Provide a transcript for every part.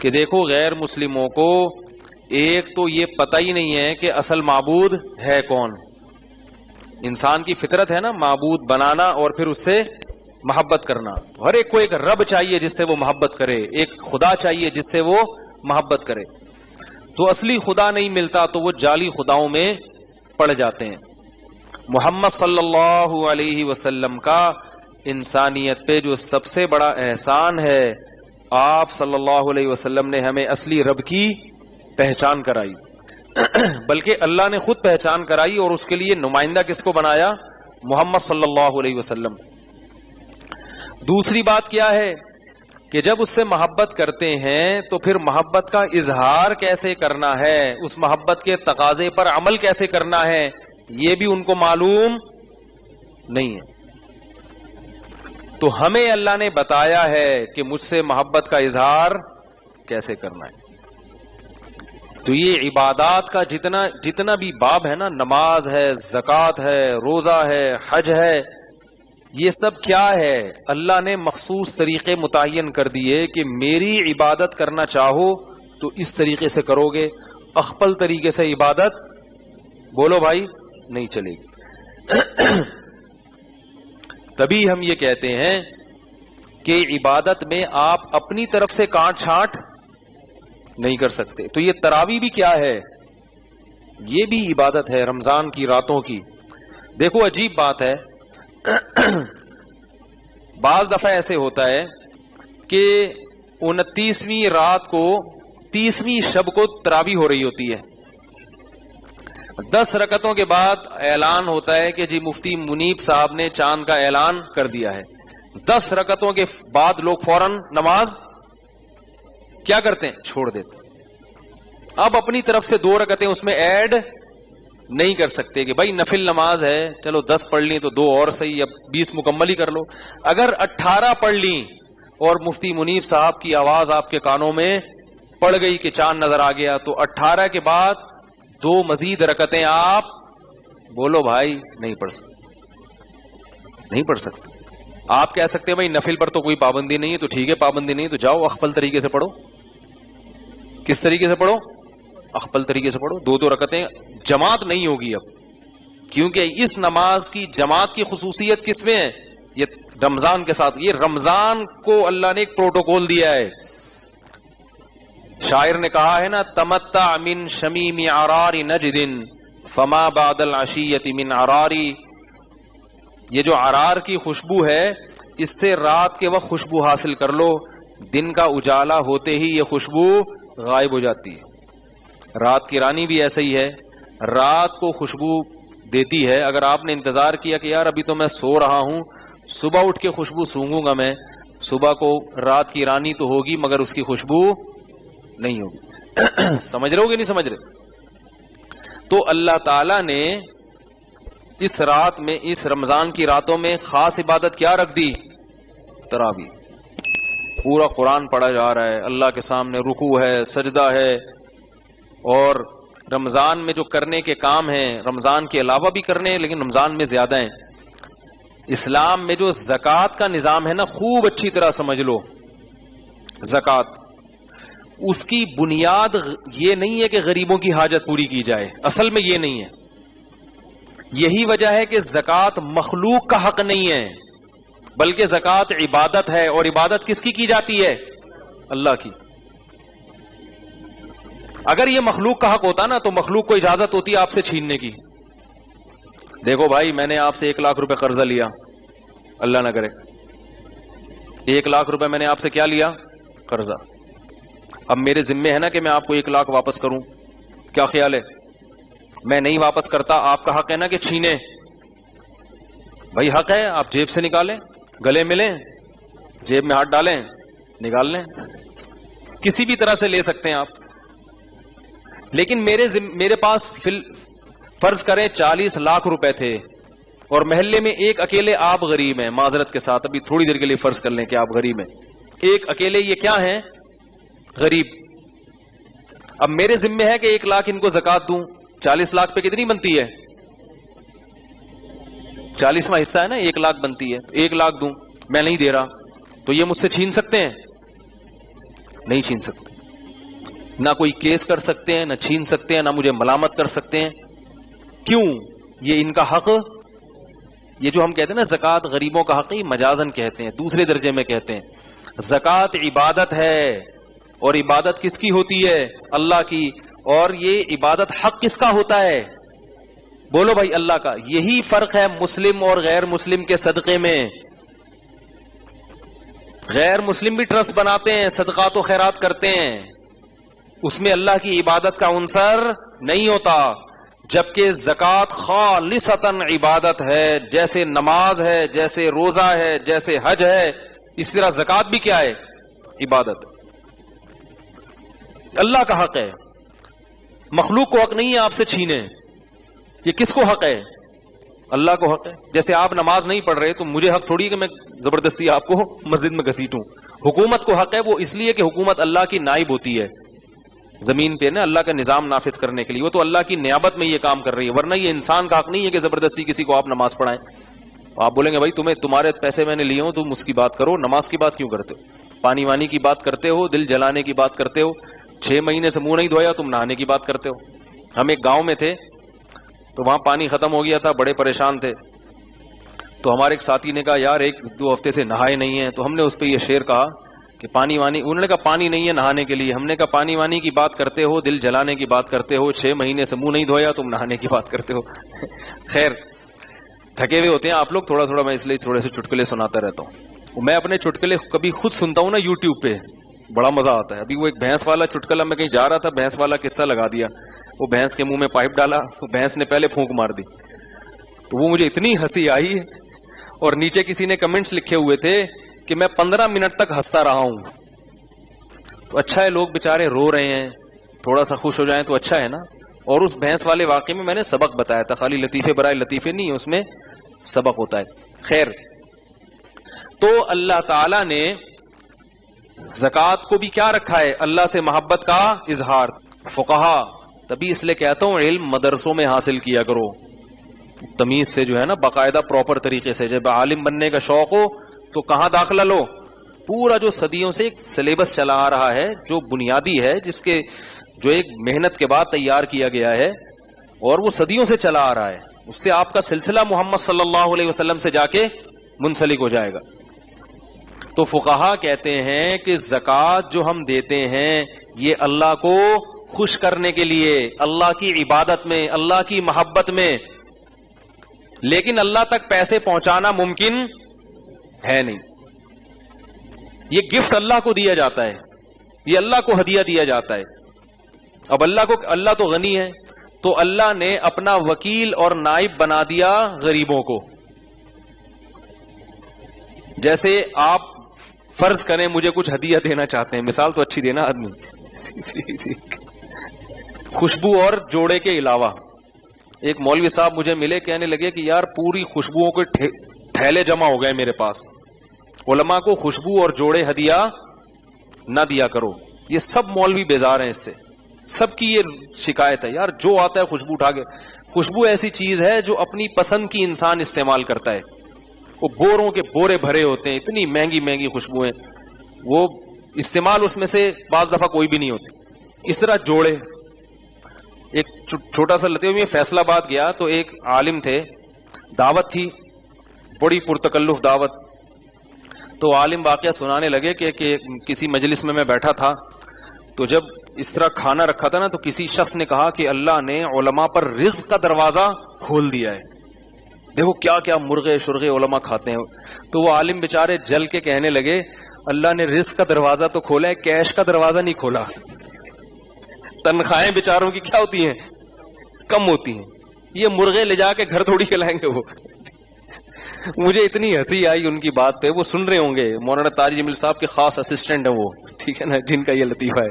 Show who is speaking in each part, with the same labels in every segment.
Speaker 1: کہ دیکھو غیر مسلموں کو ایک تو یہ پتہ ہی نہیں ہے کہ اصل معبود ہے کون. انسان کی فطرت ہے نا معبود بنانا اور پھر اس سے محبت کرنا. ہر ایک کو ایک رب چاہیے جس سے وہ محبت کرے, ایک خدا چاہیے جس سے وہ محبت کرے. تو اصلی خدا نہیں ملتا تو وہ جعلی خداؤں میں پڑ جاتے ہیں. محمد صلی اللہ علیہ وسلم کا انسانیت پہ جو سب سے بڑا احسان ہے, آپ صلی اللہ علیہ وسلم نے ہمیں اصلی رب کی پہچان کرائی, بلکہ اللہ نے خود پہچان کرائی اور اس کے لیے نمائندہ کس کو بنایا؟ محمد صلی اللہ علیہ وسلم. دوسری بات کیا ہے کہ جب اس سے محبت کرتے ہیں تو پھر محبت کا اظہار کیسے کرنا ہے, اس محبت کے تقاضے پر عمل کیسے کرنا ہے, یہ بھی ان کو معلوم نہیں ہے. تو ہمیں اللہ نے بتایا ہے کہ مجھ سے محبت کا اظہار کیسے کرنا ہے. تو یہ عبادات کا جتنا بھی باب ہے نا, نماز ہے, زکوٰۃ ہے, روزہ ہے, حج ہے, یہ سب کیا ہے؟ اللہ نے مخصوص طریقے متعین کر دیے کہ میری عبادت کرنا چاہو تو اس طریقے سے کرو گے, اخپل طریقے سے عبادت بولو بھائی نہیں چلے گی. تبھی ہم یہ کہتے ہیں کہ عبادت میں آپ اپنی طرف سے کانٹ چھانٹ نہیں کر سکتے. تو یہ تراویح بھی کیا ہے؟ یہ بھی عبادت ہے رمضان کی راتوں کی. دیکھو عجیب بات ہے, بعض دفعہ ایسے ہوتا ہے کہ 29ویں رات کو 30ویں شب کو تراویح ہو رہی ہوتی ہے, 10 رکعتوں کے بعد اعلان ہوتا ہے کہ جی مفتی منیب صاحب نے چاند کا اعلان کر دیا ہے. 10 رکعتوں کے بعد لوگ فوراً نماز کیا کرتے ہیں؟ چھوڑ دیتے. اب اپنی طرف سے 2 رکعتیں اس میں ایڈ نہیں کر سکتے کہ بھائی نفل نماز ہے, چلو 10 پڑھ لی تو 2 اور صحیح, اب 20 مکمل ہی کر لو. اگر 18 پڑھ لی اور مفتی منیب صاحب کی آواز آپ کے کانوں میں پڑ گئی کہ چاند نظر آ گیا, تو 18 کے بعد 2 مزید رکعتیں آپ بولو بھائی نہیں پڑھ سکتے, نہیں پڑھ سکتے. آپ کہہ سکتے ہیں بھائی نفل پر تو کوئی پابندی نہیں ہے, تو ٹھیک ہے پابندی نہیں تو جاؤ اخفل طریقے سے پڑھو. کس طریقے سے پڑھو؟ اخفل طریقے سے پڑھو. 2 رکعتیں جماعت نہیں ہوگی اب, کیونکہ اس نماز کی جماعت کی خصوصیت کس میں ہے؟ یہ رمضان کے ساتھ, یہ رمضان کو اللہ نے ایک پروٹوکول دیا ہے. شاعر نے کہا ہے نا, تمتع من شمیم عرار نجد فما بعد العشیۃ من عراری. یہ جو عرار کی خوشبو ہے اس سے رات کے وقت خوشبو حاصل کر لو, دن کا اجالا ہوتے ہی یہ خوشبو غائب ہو جاتی ہے. رات کی رانی بھی ایسا ہی ہے, رات کو خوشبو دیتی ہے. اگر آپ نے انتظار کیا کہ یار ابھی تو میں سو رہا ہوں, صبح اٹھ کے خوشبو سونگوں گا میں, صبح کو رات کی رانی تو ہوگی مگر اس کی خوشبو نہیں ہوگی. سمجھ رہے ہو کہ نہیں سمجھ رہے؟ تو اللہ تعالی نے اس رات میں, اس رمضان کی راتوں میں خاص عبادت کیا رکھ دی؟ تراویح. پورا قرآن پڑھا جا رہا ہے, اللہ کے سامنے رکوع ہے, سجدہ ہے, اور رمضان میں جو کرنے کے کام ہیں رمضان کے علاوہ بھی کرنے ہیں لیکن رمضان میں زیادہ ہیں. اسلام میں جو زکوٰۃ کا نظام ہے نا, خوب اچھی طرح سمجھ لو. زکوٰۃ اس کی بنیاد یہ نہیں ہے کہ غریبوں کی حاجت پوری کی جائے, اصل میں یہ نہیں ہے. یہی وجہ ہے کہ زکوٰۃ مخلوق کا حق نہیں ہے بلکہ زکوٰۃ عبادت ہے, اور عبادت کس کی جاتی ہے؟ اللہ کی. اگر یہ مخلوق کا حق ہوتا نا تو مخلوق کو اجازت ہوتی آپ سے چھیننے کی. دیکھو بھائی میں نے آپ سے 1 لاکھ روپے قرضہ لیا, اللہ نہ کرے 1 لاکھ روپے میں نے آپ سے کیا لیا؟ قرضہ. اب میرے ذمے ہے نا کہ میں آپ کو 1 لاکھ واپس کروں. کیا خیال ہے؟ میں نہیں واپس کرتا, آپ کا حق ہے نا کہ چھینے. بھائی حق ہے, آپ جیب سے نکالیں, گلے ملیں, جیب میں ہاتھ ڈالیں, نکال لیں, کسی بھی طرح سے لے سکتے ہیں آپ. لیکن میرے پاس فرض کریں 40 لاکھ روپے تھے اور محلے میں ایک اکیلے آپ غریب ہیں, معذرت کے ساتھ ابھی تھوڑی دیر کے لیے فرض کر لیں کہ آپ غریب ہیں, ایک اکیلے یہ کیا ہیں؟ غریب. اب میرے ذمہ ہے کہ 1 لاکھ ان کو زکوٰۃ دوں. 40 لاکھ پہ کتنی بنتی ہے؟ 40واں حصہ ہے نا, 1 لاکھ بنتی ہے. 1 لاکھ دوں, میں نہیں دے رہا, تو یہ مجھ سے چھین سکتے ہیں؟ نہیں چھین سکتے. نہ کوئی کیس کر سکتے ہیں، نہ چھین سکتے ہیں، نہ مجھے ملامت کر سکتے ہیں. کیوں؟ یہ ان کا حق. یہ جو ہم کہتے ہیں نا زکوٰۃ غریبوں کا حق، مجازن کہتے ہیں، دوسرے درجے میں کہتے ہیں. زکوٰۃ عبادت ہے، اور عبادت کس کی ہوتی ہے؟ اللہ کی. اور یہ عبادت حق کس کا ہوتا ہے؟ بولو بھائی، اللہ کا. یہی فرق ہے مسلم اور غیر مسلم کے صدقے میں. غیر مسلم بھی ٹرسٹ بناتے ہیں، صدقات و خیرات کرتے ہیں، اس میں اللہ کی عبادت کا عنصر نہیں ہوتا. جبکہ زکوٰۃ خالصتاً عبادت ہے، جیسے نماز ہے، جیسے روزہ ہے، جیسے حج ہے، اس طرح زکوٰۃ بھی کیا ہے؟ عبادت. اللہ کا حق ہے، مخلوق کو حق نہیں ہے آپ سے چھینے. یہ کس کو حق ہے؟ اللہ کو حق ہے. جیسے آپ نماز نہیں پڑھ رہے تو مجھے حق تھوڑی کہ میں زبردستی آپ کو مسجد میں گھسیٹوں. حکومت کو حق ہے، وہ اس لیے کہ حکومت اللہ کی نائب ہوتی ہے زمین پہ نا، اللہ کا نظام نافذ کرنے کے لیے. وہ تو اللہ کی نیابت میں یہ کام کر رہی ہے، ورنہ یہ انسان کا حق نہیں ہے کہ زبردستی کسی کو آپ نماز پڑھائیں. آپ بولیں گے بھائی تمہارے پیسے میں نے لیے ہوں، تم اس کی بات کرو، نماز کی بات کیوں کرتے ہو؟ پانی وانی کی بات کرتے ہو، دل جلانے کی بات کرتے ہو. 6 مہینے سے منہ نہیں دھویا، تم نہانے کی بات کرتے ہو. ہم ایک گاؤں میں تھے تو وہاں پانی ختم ہو گیا تھا، بڑے پریشان تھے. تو ہمارے ایک ساتھی نے کہا یار 1-2 ہفتے سے نہائے نہیں ہیں. تو ہم نے اس پہ یہ شعر کہا کہ پانی وانی، انہوں نے کہا پانی نہیں ہے نہانے کے لیے. ہم نے کہا پانی وانی کی بات کرتے ہو، دل جلانے کی بات کرتے ہو، 6 مہینے سے منہ نہیں دھویا، تم نہانے کی بات کرتے ہو. خیر تھکے ہوئے ہوتے ہیں آپ لوگ تھوڑا، میں اس لیے تھوڑے سے چٹکلے سناتا رہتا ہوں. میں اپنے چٹکلے کبھی خود سنتا ہوں نا یوٹیوب پہ، بڑا مزہ آتا ہے. ابھی وہ ایک بھینس والا چٹکلا، میں کہیں جا رہا تھا، بھینس والا قصہ لگا دیا. وہ بھینس کے منہ میں پائپ ڈالا، بھینس نے پہلے پھونک مار دی. تو وہ مجھے اتنی ہنسی آئی، اور نیچے کسی نے کمنٹس لکھے ہوئے تھے کہ میں 15 منٹ تک ہنستا رہا ہوں. تو اچھا ہے، لوگ بےچارے رو رہے ہیں، تھوڑا سا خوش ہو جائیں تو اچھا ہے نا. اور اس بھینس والے واقعے میں نے سبق بتایا تھا، خالی لطیفے برائے لطیفے نہیں، اس میں سبق ہوتا ہے. خیر، تو اللہ تعالی نے زکوٰۃ کو بھی کیا رکھا ہے؟ اللہ سے محبت کا اظہار. فقہا، تبھی اس لیے کہتا ہوں علم مدرسوں میں حاصل کیا کرو، تمیز سے جو ہے نا، باقاعدہ پراپر طریقے سے. جب عالم بننے کا شوق ہو تو کہاں داخلہ لو؟ پورا جو صدیوں سے ایک سلیبس چلا آ رہا ہے، جو بنیادی ہے، جس کے جو ایک محنت کے بعد تیار کیا گیا ہے، اور وہ صدیوں سے چلا آ رہا ہے، اس سے آپ کا سلسلہ محمد صلی اللہ علیہ وسلم سے جا کے منسلک ہو جائے گا. تو فقہا کہتے ہیں کہ زکوٰۃ جو ہم دیتے ہیں یہ اللہ کو خوش کرنے کے لیے، اللہ کی عبادت میں، اللہ کی محبت میں. لیکن اللہ تک پیسے پہنچانا ممکن ہے نہیں. یہ گفٹ اللہ کو دیا جاتا ہے، یہ اللہ کو ہدیہ دیا جاتا ہے. اب اللہ تو غنی ہے، تو اللہ نے اپنا وکیل اور نائب بنا دیا غریبوں کو. جیسے آپ فرض کریں مجھے کچھ ہدیہ دینا چاہتے ہیں، مثال تو اچھی دینا آدمی، خوشبو اور جوڑے کے علاوہ. ایک مولوی صاحب مجھے ملے، کہنے لگے کہ یار پوری خوشبوؤں کے تھیلے جمع ہو گئے میرے پاس، علماء کو خوشبو اور جوڑے ہدیہ نہ دیا کرو. یہ سب مولوی بیزار ہیں اس سے، سب کی یہ شکایت ہے، یار جو آتا ہے خوشبو اٹھا کے. خوشبو ایسی چیز ہے جو اپنی پسند کی انسان استعمال کرتا ہے. وہ بوروں کے بورے بھرے ہوتے ہیں، اتنی مہنگی مہنگی خوشبوئیں، وہ استعمال اس میں سے بعض دفعہ کوئی بھی نہیں ہوتی. اس طرح جوڑے. ایک چھوٹا سا لطیفہ، میں فیصلہ آباد گیا تو ایک عالم تھے، دعوت تھی، بڑی پرتکلف دعوت. تو عالم واقعہ سنانے لگے کہ کسی مجلس میں بیٹھا تھا، تو جب اس طرح کھانا رکھا تھا نا، تو کسی شخص نے کہا کہ اللہ نے علماء پر رزق کا دروازہ کھول دیا ہے، دیکھو کیا کیا مرغے شرغے علماء کھاتے ہیں. تو وہ عالم بیچارے جل کے کہنے لگے اللہ نے رزق کا دروازہ تو کھولا ہے، کیش کا دروازہ نہیں کھولا. تنخواہیں بیچاروں کی کیا ہوتی ہیں؟ کم ہوتی ہیں. یہ مرغے لے جا کے گھر تھوڑی کھلائیں گے وہ. مجھے اتنی ہنسی آئی ان کی بات پہ. وہ سن رہے ہوں گے، مولانا طارق جمیل صاحب کے خاص اسسٹنٹ ہیں وہ، ٹھیک ہے نا، جن کا یہ لطیفہ ہے.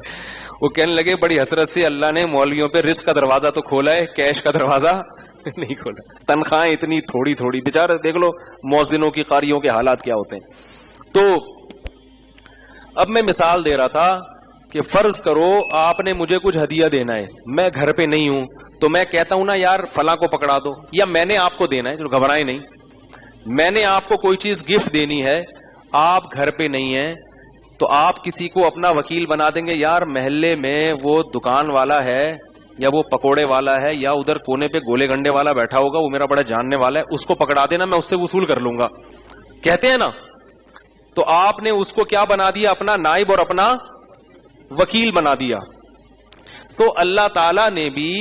Speaker 1: وہ کہنے لگے بڑی حسرت سے اللہ نے مولویوں پہ رزق کا دروازہ تو کھولا ہے، کیش کا دروازہ نہیں کھولا. تنخواہیں اتنی تھوڑی تھوڑی. بیچارے دیکھ لو مؤذنوں کی قاریوں کے حالات کیا ہوتے ہیں. تو اب میں مثال دے رہا تھا کہ فرض کرو آپ نے مجھے کچھ ہدیہ دینا ہے، میں گھر پہ نہیں ہوں، تو میں کہتا ہوں نا یار فلاں کو پکڑا دو، یا میں نے آپ کو دینا ہے، جو گھبرائیں نہیں، میں نے آپ کو کوئی چیز گفٹ دینی ہے، آپ گھر پہ نہیں ہیں، تو آپ کسی کو اپنا وکیل بنا دیں گے، یار محلے میں وہ دکان والا ہے یا وہ پکوڑے والا ہے یا ادھر کونے پہ گولے گنڈے والا بیٹھا ہوگا، وہ میرا بڑا جاننے والا ہے، اس کو پکڑا دینا، میں اس سے وصول کر لوں گا، کہتے ہیں نا. تو آپ نے اس کو کیا بنا دیا؟ اپنا نائب اور اپنا وکیل بنا دیا. تو اللہ تعالی نے بھی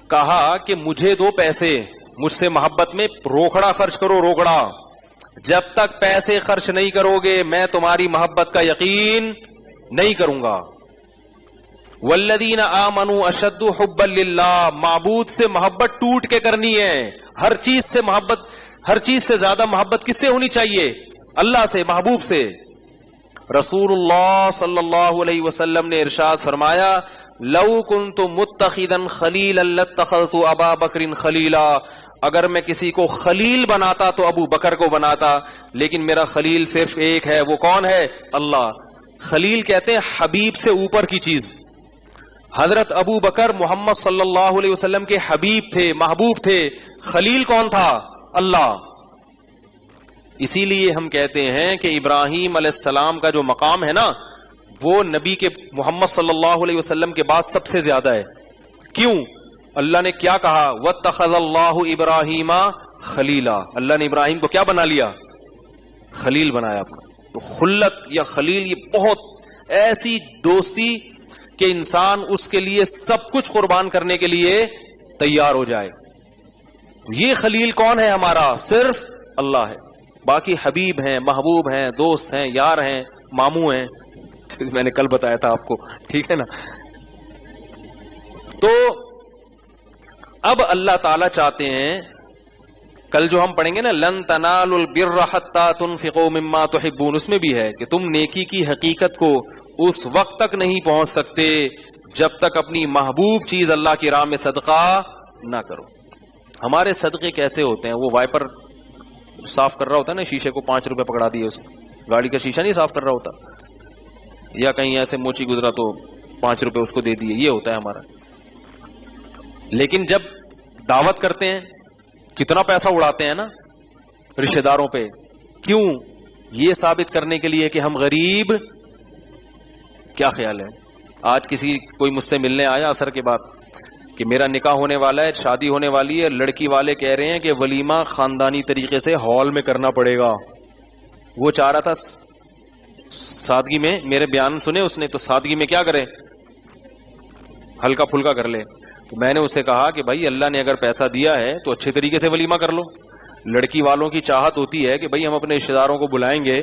Speaker 1: کہا کہ مجھے دو پیسے، مجھ سے محبت میں روکڑا خرچ کرو، روکڑا. جب تک پیسے خرچ نہیں کرو گے میں تمہاری محبت کا یقین نہیں کروں گا. والذین آمنوا اشد حبا للہ، معبود سے محبت ٹوٹ کے کرنی ہے. ہر چیز سے محبت، ہر چیز سے زیادہ محبت کس سے ہونی چاہیے؟ اللہ سے، محبوب سے. رسول اللہ صلی اللہ علیہ وسلم نے ارشاد فرمایا لو کنت متخذا خلیلا لاتخذت ابا بکر خلیلا، اگر میں کسی کو خلیل بناتا تو ابو بکر کو بناتا، لیکن میرا خلیل صرف ایک ہے. وہ کون ہے؟ اللہ. خلیل کہتے ہیں حبیب سے اوپر کی چیز. حضرت ابو بکر محمد صلی اللہ علیہ وسلم کے حبیب تھے، محبوب تھے. خلیل کون تھا؟ اللہ. اسی لیے ہم کہتے ہیں کہ ابراہیم علیہ السلام کا جو مقام ہے نا، وہ نبی کے محمد صلی اللہ علیہ وسلم کے بعد سب سے زیادہ ہے. کیوں؟ اللہ نے کیا کہا؟ وَاتَّخَذَ اللَّهُ إِبْرَاهِيمَ خَلِيلًا، اللہ نے ابراہیم کو کیا بنا لیا؟ خلیل بنایا اپنا. تو خلت یا خلیل یہ بہت ایسی دوستی کہ انسان اس کے لیے سب کچھ قربان کرنے کے لیے تیار ہو جائے. یہ خلیل کون ہے ہمارا؟ صرف اللہ ہے. باقی حبیب ہیں، محبوب ہیں، دوست ہیں، یار ہیں، ماموں ہیں. میں نے کل بتایا تھا آپ کو، ٹھیک ہے نا. تو اب اللہ تعالیٰ چاہتے ہیں، کل جو ہم پڑھیں گے نا لن تنالوا البر حتى تنفقوا مما تحبون، اس میں بھی ہے کہ تم نیکی کی حقیقت کو اس وقت تک نہیں پہنچ سکتے جب تک اپنی محبوب چیز اللہ کی راہ میں صدقہ نہ کرو. ہمارے صدقے کیسے ہوتے ہیں؟ وہ وائپر صاف کر رہا ہوتا ہے نا شیشے کو، 5 روپے پکڑا دیے، اس گاڑی کا شیشہ نہیں صاف کر رہا ہوتا، یا کہیں ایسے موچی گزرا تو 5 روپے اس کو دے دیے، یہ ہوتا ہے ہمارا. لیکن جب دعوت کرتے ہیں کتنا پیسہ اڑاتے ہیں نا رشتہ داروں پہ. کیوں؟ یہ ثابت کرنے کے لیے کہ ہم غریب. کیا خیال ہے؟ آج کسی کوئی مجھ سے ملنے آیا عصر کے بعد کہ میرا نکاح ہونے والا ہے، شادی ہونے والی ہے، لڑکی والے کہہ رہے ہیں کہ ولیمہ خاندانی طریقے سے ہال میں کرنا پڑے گا. وہ چاہ رہا تھا سادگی میں، میرے بیان سنے اس نے، تو سادگی میں کیا کرے؟ ہلکا پھلکا کر لے. تو میں نے اسے کہا کہ بھائی اللہ نے اگر پیسہ دیا ہے تو اچھے طریقے سے ولیمہ کر لو. لڑکی والوں کی چاہت ہوتی ہے کہ بھائی ہم اپنے رشتہ داروں کو بلائیں گے،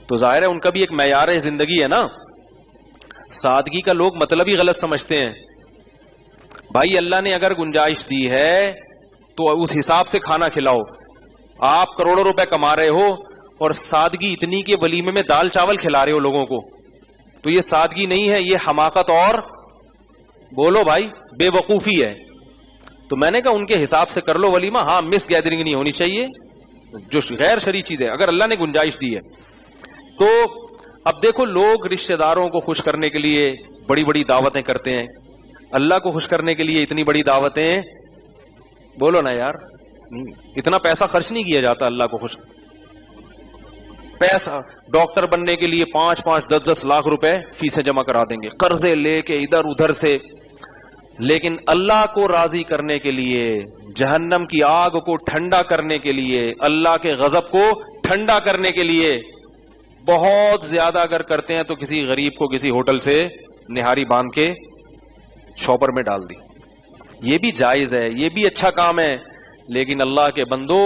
Speaker 1: تو ظاہر ہے ان کا بھی ایک معیار زندگی ہے نا. سادگی کا لوگ مطلب ہی غلط سمجھتے ہیں. بھائی اللہ نے اگر گنجائش دی ہے تو اس حساب سے کھانا کھلاؤ. آپ کروڑوں روپے کما رہے ہو اور سادگی اتنی کہ ولیمے میں دال چاول کھلا رہے ہو لوگوں کو، تو یہ سادگی نہیں ہے، یہ حماقت اور بولو بھائی بے وقوفی ہے. تو میں نے کہا ان کے حساب سے کر لو ولیمہ. ہاں مس گیدرنگ نہیں ہونی چاہیے جو غیر شرعی چیز ہے، اگر اللہ نے گنجائش دی ہے. تو اب دیکھو لوگ رشتہ داروں کو خوش کرنے کے لیے بڑی بڑی دعوتیں کرتے ہیں، اللہ کو خوش کرنے کے لیے اتنی بڑی دعوتیں، بولو نا یار، اتنا پیسہ خرچ نہیں کیا جاتا اللہ کو خوش. پیسہ ڈاکٹر بننے کے لیے 5-5 10-10 لاکھ روپے فیسیں جمع کرا دیں گے، قرضے لے کے ادھر ادھر سے. لیکن اللہ کو راضی کرنے کے لیے، جہنم کی آگ کو ٹھنڈا کرنے کے لیے، اللہ کے غضب کو ٹھنڈا کرنے کے لیے بہت زیادہ اگر کرتے ہیں تو کسی غریب کو کسی ہوٹل سے نہاری باندھ کے شاپر میں ڈال دی. یہ بھی جائز ہے، یہ بھی اچھا کام ہے. لیکن اللہ کے بندو،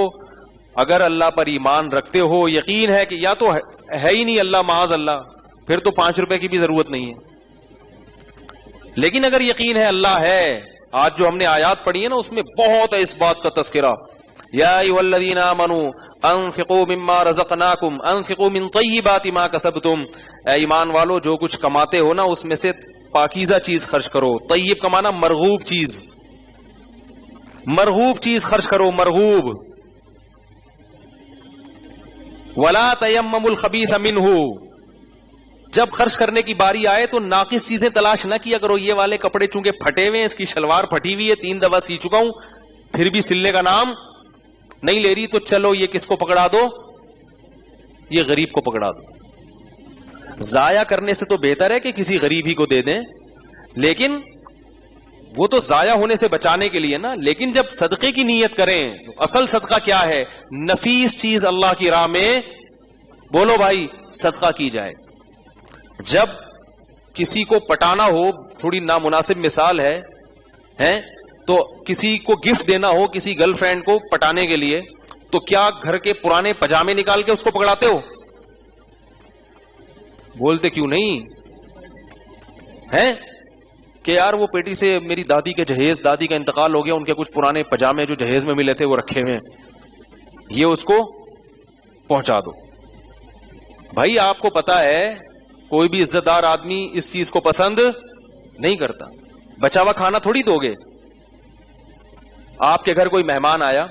Speaker 1: اگر اللہ پر ایمان رکھتے ہو، یقین ہے کہ یا تو ہے ہی نہیں اللہ، معاذ اللہ، پھر تو 5 روپے کی بھی ضرورت نہیں ہے. لیکن اگر یقین ہے اللہ ہے، آج جو ہم نے آیات پڑھی ہے نا اس میں بہت ہے اس بات کا تذکرہ. یا ایھا الذین آمنوا انفقوا مما رزقناکم انفقوا من طیبات ما کسبتم، اے ایمان والو جو کچھ کماتے ہو نا اس میں سے پاکیزہ چیز خرچ کرو. طیب کمانا مرغوب چیز، مرغوب چیز خرچ کرو، مرغوب. ولا تیمموا الخبیث منہ، جب خرچ کرنے کی باری آئے تو ناقص چیزیں تلاش نہ کیا کرو. یہ والے کپڑے چونکہ پھٹے ہوئے ہیں، اس کی شلوار پھٹی ہوئی ہے، 3 دفعہ سی چکا ہوں، پھر بھی سلنے کا نام نہیں لے رہی، تو چلو یہ کس کو پکڑا دو؟ یہ غریب کو پکڑا دو. ضائع کرنے سے تو بہتر ہے کہ کسی غریب ہی کو دے دیں، لیکن وہ تو ضائع ہونے سے بچانے کے لیے نا. لیکن جب صدقے کی نیت کریں، اصل صدقہ کیا ہے؟ نفیس چیز اللہ کی راہ میں بولو بھائی صدقہ کی جائے. جب کسی کو پٹانا ہو، تھوڑی نامناسب مثال ہے تو کسی کو گفٹ دینا ہو، کسی گرل فرینڈ کو پٹانے کے لیے، تو کیا گھر کے پرانے پجامے نکال کے اس کو پکڑاتے ہو؟ بولتے کیوں نہیں ہیں کہ یار وہ پیٹی سے میری دادی کے جہیز، دادی کا انتقال ہو گیا، ان کے کچھ پرانے پجامے جو جہیز میں ملے تھے وہ رکھے ہوئے ہیں، یہ اس کو پہنچا دو. بھائی آپ کو پتا ہے کوئی بھی عزت دار آدمی اس چیز کو پسند نہیں کرتا. بچا ہوا کھانا تھوڑی دو گے. آپ کے گھر کوئی مہمان آیا،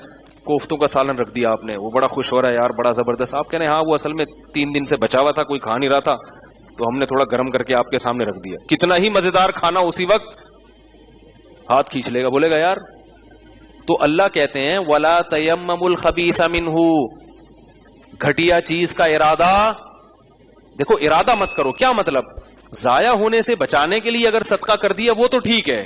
Speaker 1: کوفتوں کا سالن رکھ دیا آپ نے، وہ بڑا خوش ہو رہا ہے یار بڑا زبردست. آپ کہہ رہے ہیں ہاں وہ اصل میں 3 دن سے بچا ہوا تھا، کوئی کھا نہیں رہا تھا تو ہم نے تھوڑا گرم کر کے آپ کے سامنے رکھ دیا. کتنا ہی مزیدار کھانا اسی وقت ہاتھ کھینچ لے گا، بولے گا یار. تو اللہ کہتے ہیں وَلَا تَيَمَّمُوا الْخَبِيثَ مِنْهُ، گھٹیا چیز کا ارادہ، دیکھو ارادہ مت کرو. کیا مطلب؟ ضائع ہونے سے بچانے کے لیے اگر صدقہ کر دیا وہ تو ٹھیک ہے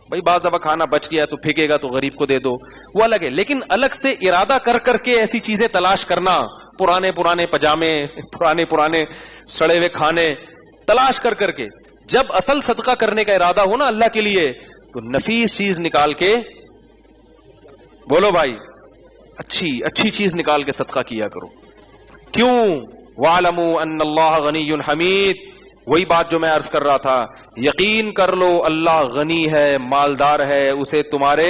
Speaker 1: بھائی، بعض دفعہ کھانا بچ گیا تو پھینکے گا تو غریب کو دے دو، وہ الگ ہے. لیکن الگ سے ارادہ کر کر کے ایسی چیزیں تلاش کرنا، پرانے پجامے، پرانے سڑے ہوئے کھانے تلاش کر کر کے، جب اصل صدقہ کرنے کا ارادہ ہو نا اللہ کے لیے، تو نفیس چیز نکال کے بولو بھائی اچھی چیز نکال کے صدقہ کیا کرو. کیوں؟ وَاعْلَمُوا أَنَّ اللَّهَ غَنِيٌّ حَمِيدٌ. وہی بات جو میں عرض کر رہا تھا، یقین کر لو اللہ غنی ہے، مالدار ہے، اسے تمہارے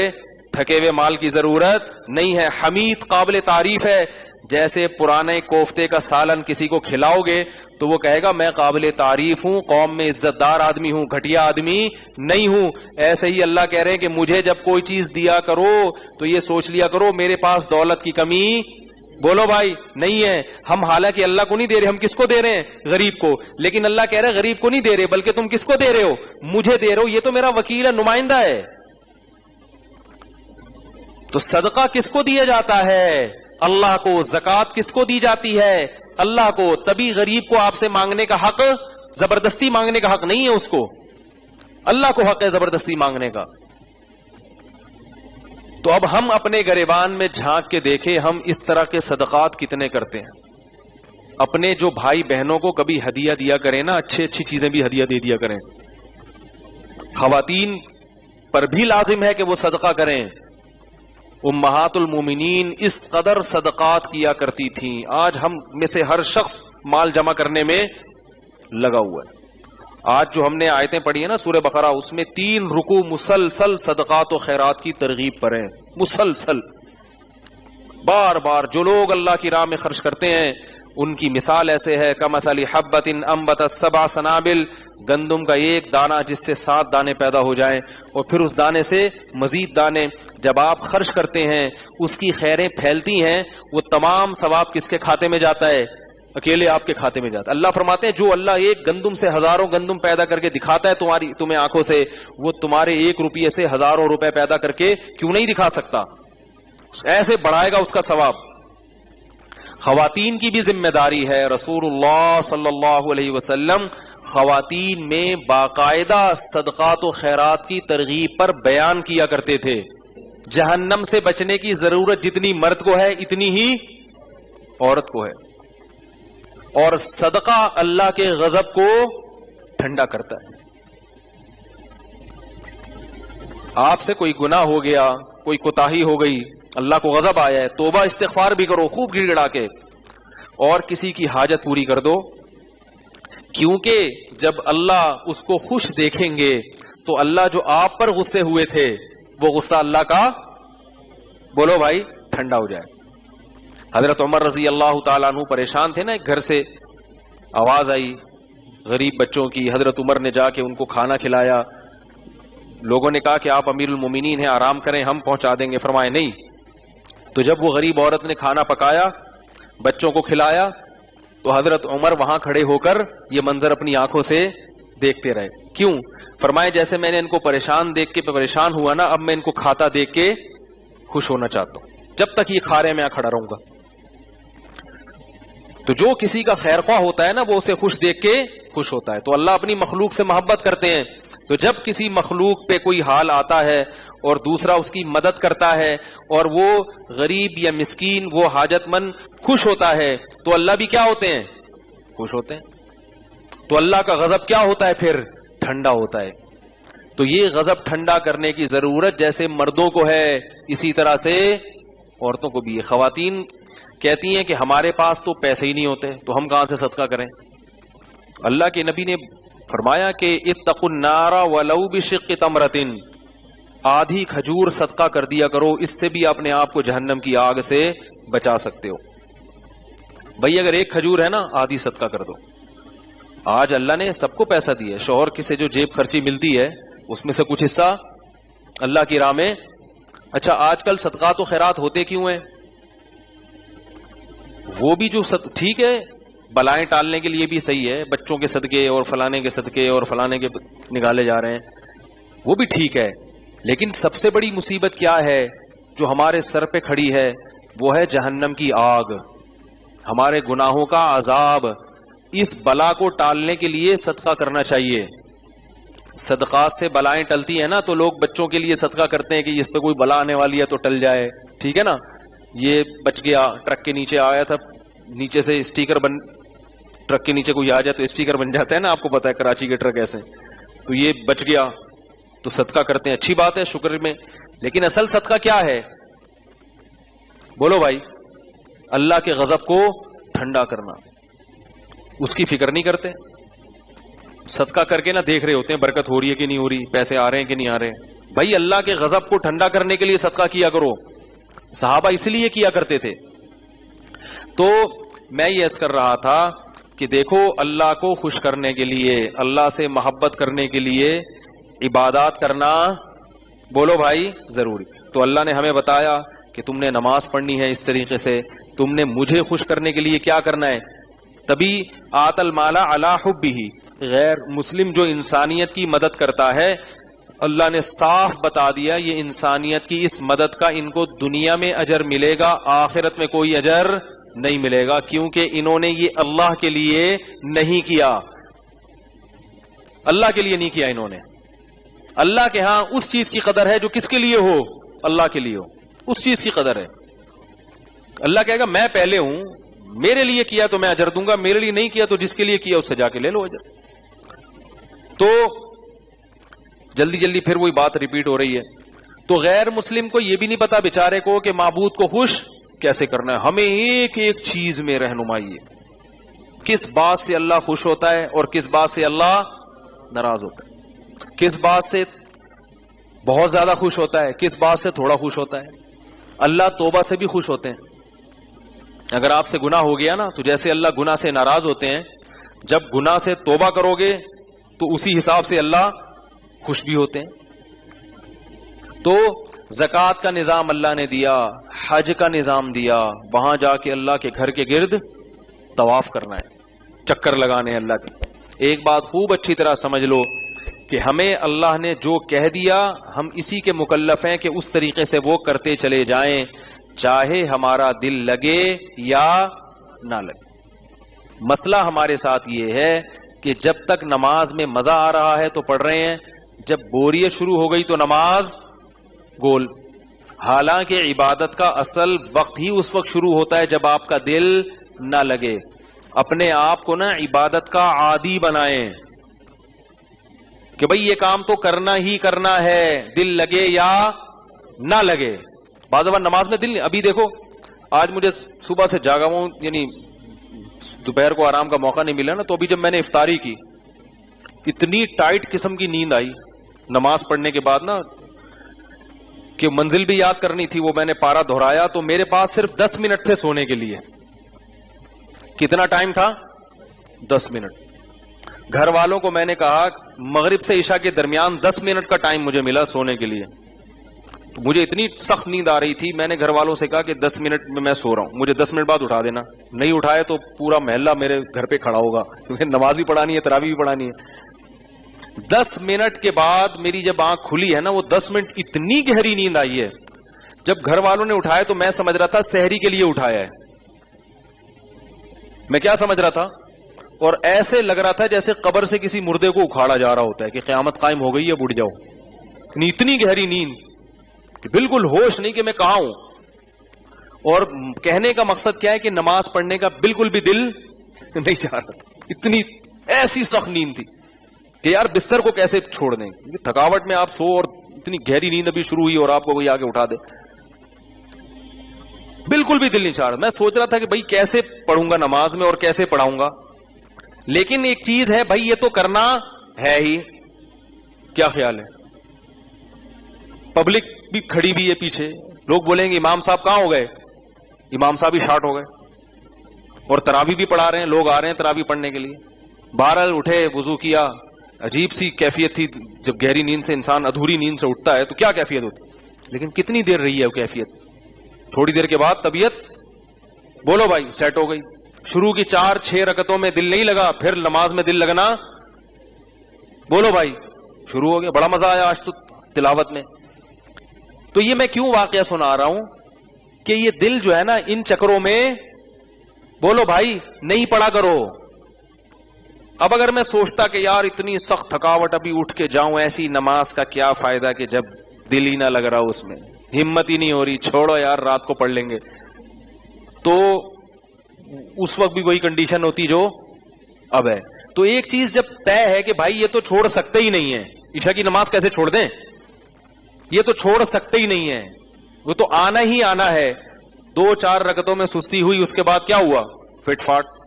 Speaker 1: تھکے ہوئے مال کی ضرورت نہیں ہے. حمید قابل تعریف ہے. جیسے پرانے کوفتے کا سالن کسی کو کھلاؤ گے تو وہ کہے گا میں قابل تعریف ہوں، قوم میں عزت دار آدمی ہوں، گھٹیا آدمی نہیں ہوں. ایسے ہی اللہ کہہ رہے ہیں کہ مجھے جب کوئی چیز دیا کرو تو یہ سوچ لیا کرو میرے پاس دولت کی کمی بولو بھائی نہیں ہے. ہم حالانکہ اللہ کو نہیں دے رہے، ہم کس کو دے رہے ہیں؟ غریب کو. لیکن اللہ کہہ رہا ہے غریب کو نہیں دے رہے، بلکہ تم کس کو دے رہے ہو؟ مجھے دے رہے ہو. یہ تو میرا وکیل ہے، نمائندہ ہے. تو صدقہ کس کو دیا جاتا ہے؟ اللہ کو. زکوٰۃ کس کو دی جاتی ہے؟ اللہ کو. تبھی غریب کو آپ سے مانگنے کا حق، زبردستی مانگنے کا حق نہیں ہے اس کو، اللہ کو حق ہے زبردستی مانگنے کا. تو اب ہم اپنے گریبان میں جھانک کے دیکھیں ہم اس طرح کے صدقات کتنے کرتے ہیں. اپنے جو بھائی بہنوں کو کبھی ہدیہ دیا کریں نا، اچھی چیزیں بھی ہدیہ دے دیا کریں. خواتین پر بھی لازم ہے کہ وہ صدقہ کریں. امہات المومنین اس قدر صدقات کیا کرتی تھیں. آج ہم میں سے ہر شخص مال جمع کرنے میں لگا ہوا ہے. آج جو ہم نے آیتیں پڑھی ہیں نا سورہ بقرہ، اس میں 3 رکوع مسلسل صدقات و خیرات کی ترغیب پر ہیں. مسلسل بار بار جو لوگ اللہ کی راہ میں خرچ کرتے ہیں ان کی مثال ایسے ہے کمثل حبۃ انبتت 7 سنابل، گندم کا ایک دانہ جس سے 7 دانے پیدا ہو جائیں اور پھر اس دانے سے مزید دانے. جب آپ خرچ کرتے ہیں اس کی خیریں پھیلتی ہیں، وہ تمام ثواب کس کے کھاتے میں جاتا ہے؟ اکیلے آپ کے کھاتے میں جاتا ہے. اللہ فرماتے ہیں جو اللہ ایک گندم سے ہزاروں گندم پیدا کر کے دکھاتا ہے تمہیں آنکھوں سے، وہ تمہارے 1 روپیے سے ہزاروں روپے پیدا کر کے کیوں نہیں دکھا سکتا؟ ایسے بڑھائے گا اس کا ثواب. خواتین کی بھی ذمہ داری ہے. رسول اللہ صلی اللہ علیہ وسلم خواتین میں باقاعدہ صدقات و خیرات کی ترغیب پر بیان کیا کرتے تھے. جہنم سے بچنے کی ضرورت جتنی مرد کو ہے اتنی ہی عورت کو ہے، اور صدقہ اللہ کے غضب کو ٹھنڈا کرتا ہے. آپ سے کوئی گناہ ہو گیا، کوئی کوتاہی ہو گئی، اللہ کو غضب آیا ہے، توبہ استغفار بھی کرو خوب گڑ گڑا کے، اور کسی کی حاجت پوری کر دو. کیونکہ جب اللہ اس کو خوش دیکھیں گے تو اللہ جو آپ پر غصے ہوئے تھے وہ غصہ اللہ کا بولو بھائی ٹھنڈا ہو جائے. حضرت عمر رضی اللہ تعالیٰ عنہ پریشان تھے نا، ایک گھر سے آواز آئی غریب بچوں کی. حضرت عمر نے جا کے ان کو کھانا کھلایا. لوگوں نے کہا کہ آپ امیر المومنین ہیں، آرام کریں، ہم پہنچا دیں گے. فرمائے نہیں. تو جب وہ غریب عورت نے کھانا پکایا، بچوں کو کھلایا، تو حضرت عمر وہاں کھڑے ہو کر یہ منظر اپنی آنکھوں سے دیکھتے رہے. کیوں؟ فرمائے جیسے میں نے ان کو پریشان دیکھ کے پریشان ہوا نا، اب میں ان کو کھاتا دیکھ کے خوش ہونا چاہتا ہوں. جب تک یہ کھا رہے میں یہاں کھڑا رہوں گا. تو جو کسی کا خیر خواہ ہوتا ہے نا وہ اسے خوش دیکھ کے خوش ہوتا ہے. تو اللہ اپنی مخلوق سے محبت کرتے ہیں. تو جب کسی مخلوق پہ کوئی حال آتا ہے اور دوسرا اس کی مدد کرتا ہے اور وہ غریب یا مسکین وہ حاجت مند خوش ہوتا ہے تو اللہ بھی کیا ہوتے ہیں؟ خوش ہوتے ہیں. تو اللہ کا غضب کیا ہوتا ہے پھر؟ ٹھنڈا ہوتا ہے. تو یہ غضب ٹھنڈا کرنے کی ضرورت جیسے مردوں کو ہے اسی طرح سے عورتوں کو بھی ہے. خواتین کہتی ہیں کہ ہمارے پاس تو پیسے ہی نہیں ہوتے تو ہم کہاں سے صدقہ کریں. اللہ کے نبی نے فرمایا کہ اتقوا النار ولو بشق تمرۃ، آدھی کھجور صدقہ کر دیا کرو، اس سے بھی اپنے آپ کو جہنم کی آگ سے بچا سکتے ہو. بھائی اگر ایک کھجور ہے نا آدھی صدقہ کر دو. آج اللہ نے سب کو پیسہ دیا ہے، شوہر کی سے جو جیب خرچی ملتی ہے اس میں سے کچھ حصہ اللہ کی راہ میں. اچھا آج کل صدقات و خیرات ہوتے کیوں ہیں؟ وہ بھی جو ٹھیک ہے بلائیں ٹالنے کے لیے بھی صحیح ہے، بچوں کے صدقے اور فلانے کے صدقے اور فلانے کے نکالے جا رہے ہیں، وہ بھی ٹھیک ہے. لیکن سب سے بڑی مصیبت کیا ہے جو ہمارے سر پہ کھڑی ہے؟ وہ ہے جہنم کی آگ، ہمارے گناہوں کا عذاب. اس بلا کو ٹالنے کے لیے صدقہ کرنا چاہیے. صدقات سے بلائیں ٹلتی ہیں نا، تو لوگ بچوں کے لیے صدقہ کرتے ہیں کہ اس پہ کوئی بلا آنے والی ہے تو ٹل جائے. ٹھیک ہے نا، یہ بچ گیا، ٹرک کے نیچے آیا تھا، نیچے سے اسٹیکر ٹرک کے نیچے کوئی آ جائے تو اسٹیکر بن جاتا ہے نا، آپ کو پتا ہے کراچی کے ٹرک ایسے. تو یہ بچ گیا تو صدقہ کرتے ہیں، اچھی بات ہے شکر میں. لیکن اصل صدقہ کیا ہے؟ بولو بھائی، اللہ کے غضب کو ٹھنڈا کرنا. اس کی فکر نہیں کرتے. صدقہ کر کے نہ دیکھ رہے ہوتے ہیں برکت ہو رہی ہے کہ نہیں ہو رہی، پیسے آ رہے ہیں کہ نہیں آ رہے. بھائی اللہ کے غضب کو ٹھنڈا کرنے کے لیے صدقہ کیا کرو. صحابہ اس لیے کیا کرتے تھے. تو میں یہ عرض کر رہا تھا کہ دیکھو اللہ کو خوش کرنے کے لیے، اللہ سے محبت کرنے کے لیے عبادات کرنا، بولو بھائی، ضروری. تو اللہ نے ہمیں بتایا کہ تم نے نماز پڑھنی ہے اس طریقے سے، تم نے مجھے خوش کرنے کے لیے کیا کرنا ہے. تبھی آت المال علی حبہ، غیر مسلم جو انسانیت کی مدد کرتا ہے اللہ نے صاف بتا دیا یہ انسانیت کی اس مدد کا ان کو دنیا میں اجر ملے گا، آخرت میں کوئی اجر نہیں ملے گا، کیونکہ انہوں نے یہ اللہ کے لیے نہیں کیا. اللہ کے لیے نہیں کیا انہوں نے. اللہ کے ہاں اس چیز کی قدر ہے جو کس کے لیے ہو؟ اللہ کے لیے ہو. اس چیز کی قدر ہے. اللہ کہے گا میں پہلے ہوں، میرے لیے کیا تو میں اجر دوں گا، میرے لیے نہیں کیا تو جس کے لیے کیا اس سے جا کے لے لو اجر. تو جلدی جلدی پھر وہی بات ریپیٹ ہو رہی ہے. تو غیر مسلم کو یہ بھی نہیں پتا بیچارے کو کہ معبود کو خوش کیسے کرنا ہے. ہمیں ایک ایک چیز میں رہنمائی ہے، کس بات سے اللہ خوش ہوتا ہے اور کس بات سے اللہ ناراض ہوتا ہے، کس بات سے بہت زیادہ خوش ہوتا ہے، کس بات سے تھوڑا خوش ہوتا ہے. اللہ توبہ سے بھی خوش ہوتے ہیں. اگر آپ سے گناہ ہو گیا نا تو جیسے اللہ گناہ سے ناراض ہوتے ہیں، جب گناہ سے توبہ کرو گے تو اسی حساب سے اللہ خوش بھی ہوتے ہیں. تو زکوٰۃ کا نظام اللہ نے دیا، حج کا نظام دیا، وہاں جا کے اللہ کے گھر کے گرد طواف کرنا ہے، چکر لگانے اللہ کے. ایک بات خوب اچھی طرح سمجھ لو کہ ہمیں اللہ نے جو کہہ دیا ہم اسی کے مکلف ہیں کہ اس طریقے سے وہ کرتے چلے جائیں، چاہے ہمارا دل لگے یا نہ لگے. مسئلہ ہمارے ساتھ یہ ہے کہ جب تک نماز میں مزہ آ رہا ہے تو پڑھ رہے ہیں، جب بوریت شروع ہو گئی تو نماز گول. حالانکہ عبادت کا اصل وقت ہی اس وقت شروع ہوتا ہے جب آپ کا دل نہ لگے. اپنے آپ کو نا عبادت کا عادی بنائیں کہ بھئی یہ کام تو کرنا ہی کرنا ہے، دل لگے یا نہ لگے. بعض بار نماز میں دل نہیں. ابھی دیکھو آج مجھے صبح سے جاگا ہوں، یعنی دوپہر کو آرام کا موقع نہیں ملا نا، تو ابھی جب میں نے افطاری کی اتنی ٹائٹ قسم کی نیند آئی نماز پڑھنے کے بعد نا کہ منزل بھی یاد کرنی تھی. وہ میں نے پارا دہرایا تو میرے پاس صرف 10 منٹ تھے سونے کے لیے. کتنا ٹائم تھا؟ 10 منٹ. گھر والوں کو میں نے کہا مغرب سے عشاء کے درمیان 10 منٹ کا ٹائم مجھے ملا سونے کے لیے. تو مجھے اتنی سخت نیند آ رہی تھی، میں نے گھر والوں سے کہا کہ 10 منٹ میں سو رہا ہوں، مجھے 10 منٹ بعد اٹھا دینا. نہیں اٹھائے تو پورا محلہ میرے گھر پہ کھڑا ہوگا، کیونکہ نماز بھی پڑھانی ہے، تراویح بھی پڑھانی ہے. 10 منٹ کے بعد میری جب آنکھ کھلی ہے نا، وہ 10 منٹ اتنی گہری نیند آئی ہے. جب گھر والوں نے اٹھایا تو میں سمجھ رہا تھا سحری کے لیے اٹھایا ہے، میں کیا سمجھ رہا تھا, اور ایسے لگ رہا تھا جیسے قبر سے کسی مردے کو اکھاڑا جا رہا ہوتا ہے کہ قیامت قائم ہو گئی ہے, اٹھ جاؤ. اتنی گہری نیند کہ بالکل ہوش نہیں کہ میں کہاں ہوں. اور کہنے کا مقصد کیا ہے کہ نماز پڑھنے کا بالکل بھی دل نہیں چاہ رہا تھا. اتنی ایسی سخت نیند تھی کہ یار بستر کو کیسے چھوڑ دیں, تھکاوٹ میں آپ سو اور اتنی گہری نیند ابھی شروع ہوئی اور آپ کو کوئی آگے اٹھا دے. بالکل بھی دل نہیں چاہ رہا. میں سوچ رہا تھا کہ بھائی کیسے پڑھوں گا نماز میں اور کیسے پڑھاؤں گا, لیکن ایک چیز ہے بھائی, یہ تو کرنا ہے ہی. کیا خیال ہے؟ پبلک بھی کھڑی بھی ہے پیچھے, لوگ بولیں گے امام صاحب کہاں ہو گئے, امام صاحب ہی شارٹ ہو گئے, اور تراویح بھی پڑھا رہے ہیں, لوگ آ رہے ہیں تراویح پڑھنے کے لیے. بہرحال اٹھے, وضو کیا, عجیب سی کیفیت تھی. جب گہری نیند سے انسان ادھوری نیند سے اٹھتا ہے تو کیا کیفیت ہوتی, لیکن کتنی دیر رہی ہے وہ کیفیت. تھوڑی دیر کے بعد طبیعت بولو بھائی سیٹ ہو گئی. شروع کی 4-6 رکعتوں میں دل نہیں لگا, پھر نماز میں دل لگنا بولو بھائی شروع ہو گیا. بڑا مزہ آیا آج تو تلاوت میں. تو یہ میں کیوں واقعہ سنا رہا ہوں کہ یہ دل جو ہے نا ان چکروں میں بولو بھائی نہیں پڑا کرو. اب اگر میں سوچتا کہ یار اتنی سخت تھکاوٹ ابھی اٹھ کے جاؤں, ایسی نماز کا کیا فائدہ کہ جب دل ہی نہ لگ رہا اس میں, ہمت ہی نہیں ہو رہی, چھوڑو یار رات کو پڑھ لیں گے, تو اس وقت بھی وہی کنڈیشن ہوتی جو اب ہے. تو ایک چیز جب طے ہے کہ بھائی یہ تو چھوڑ سکتے ہی نہیں ہے, عشاء کی نماز کیسے چھوڑ دیں, یہ تو چھوڑ سکتے ہی نہیں ہے, وہ تو آنا ہی آنا ہے. 2-4 رکعتوں میں سستی ہوئی, اس کے بعد کیا ہوا, فٹ فاٹ.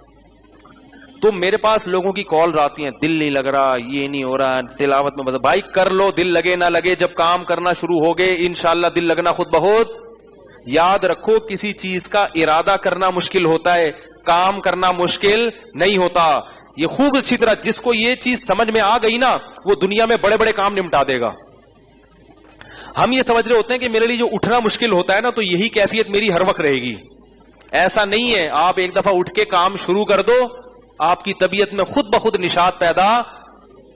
Speaker 1: تو میرے پاس لوگوں کی کالز آتی ہیں, دل نہیں لگ رہا, یہ نہیں ہو رہا, تلاوت میں. بھائی کر لو, دل لگے نہ لگے, جب کام کرنا شروع ہو گئے انشاءاللہ دل لگنا خود بہت. یاد رکھو کسی چیز کا ارادہ کرنا مشکل ہوتا ہے, کام کرنا مشکل نہیں ہوتا. یہ خوب اچھی طرح جس کو یہ چیز سمجھ میں آ گئی نا, وہ دنیا میں بڑے بڑے کام نمٹا دے گا. ہم یہ سمجھ رہے ہوتے ہیں کہ میرے لیے جو اٹھنا مشکل ہوتا ہے نا, تو یہی کیفیت میری ہر وقت رہے گی. ایسا نہیں ہے. آپ ایک دفعہ اٹھ کے کام شروع کر دو, آپ کی طبیعت میں خود بخود نشاط پیدا.